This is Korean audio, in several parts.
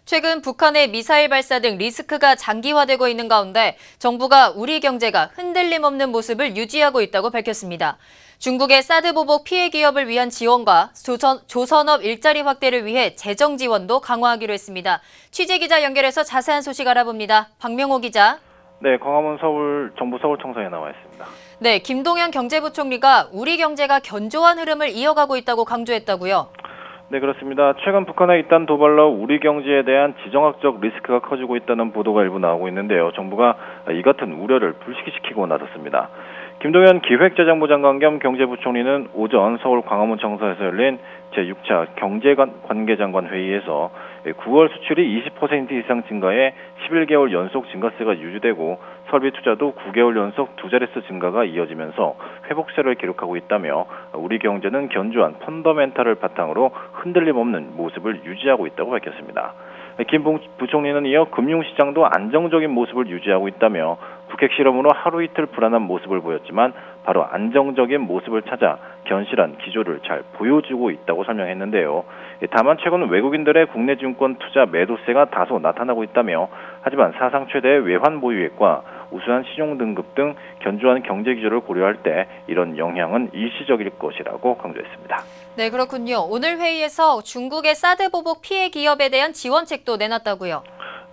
최근 북한의 미사일 발사 등 리스크가 장기화되고 있는 가운데 정부가 우리 경제가 흔들림 없는 모습을 유지하고 있다고 밝혔습니다. 중국의 사드 보복 피해 기업을 위한 지원과 조선업 일자리 확대를 위해 재정 지원도 강화하기로 했습니다. 취재기자 연결해서 자세한 소식 알아봅니다. 박명호 기자. 네, 광화문 정부 서울청사에 나와 있습니다. 네, 김동연 경제부총리가 우리 경제가 견조한 흐름을 이어가고 있다고 강조했다고요. 네, 그렇습니다. 최근 북한의 잇단 도발로 우리 경제에 대한 지정학적 리스크가 커지고 있다는 보도가 일부 나오고 있는데요. 정부가 이 같은 우려를 불식시키고 나섰습니다. 김동연 기획재정부 장관 겸 경제부총리는 오전 서울 광화문 청사에서 열린 제6차 경제관계장관 회의에서 9월 수출이 20% 이상 증가해 11개월 연속 증가세가 유지되고 설비 투자도 9개월 연속 두 자릿수 증가가 이어지면서 회복세를 기록하고 있다며 우리 경제는 견조한 펀더멘탈을 바탕으로 흔들림 없는 모습을 유지하고 있다고 밝혔습니다. 김 부총리는 이어 금융시장도 안정적인 모습을 유지하고 있다며 북핵 실험으로 하루 이틀 불안한 모습을 보였지만 바로 안정적인 모습을 찾아 견실한 기조를 잘 보여주고 있다고 설명했는데요. 다만 최근 외국인들의 국내 증권 투자 매도세가 다소 나타나고 있다며 하지만 사상 최대의 외환 보유액과 우수한 신용 등급 등 견조한 경제 기조를 고려할 때 이런 영향은 일시적일 것이라고 강조했습니다. 네, 그렇군요. 오늘 회의에서 중국의 사드 보복 피해 기업에 대한 지원책도 내놨다고요.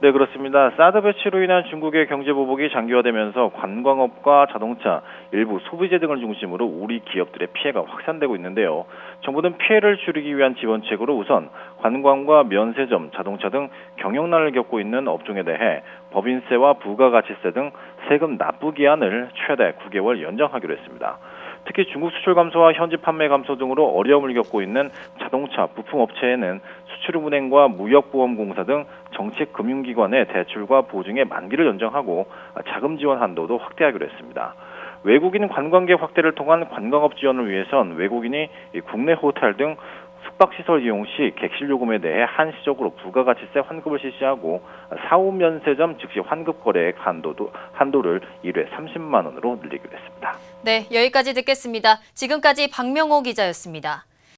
네, 그렇습니다. 사드 배치로 인한 중국의 경제 보복이 장기화되면서 관광업과 자동차, 일부 소비재 등을 중심으로 우리 기업들의 피해가 확산되고 있는데요. 정부는 피해를 줄이기 위한 지원책으로 우선 관광과 면세점, 자동차 등 경영난을 겪고 있는 업종에 대해 법인세와 부가가치세 등 세금 납부 기한을 최대 9개월 연장하기로 했습니다. 특히 중국 수출 감소와 현지 판매 감소 등으로 어려움을 겪고 있는 자동차 부품 업체에는 수출은행과 무역보험공사 등 정책 금융기관의 대출과 보증의 만기를 연장하고 자금 지원 한도도 확대하기로 했습니다. 외국인 관광객 확대를 통한 관광업 지원을 위해선 외국인이 국내 호텔 등 숙박시설 이용 시 객실 요금에 대해 한시적으로 부가가치세 환급을 실시하고 사후 면세점 즉시 환급 거래액 한도를 1회 30만 원으로 늘리기로 했습니다. 네, 여기까지 듣겠습니다. 지금까지 박명호 기자였습니다.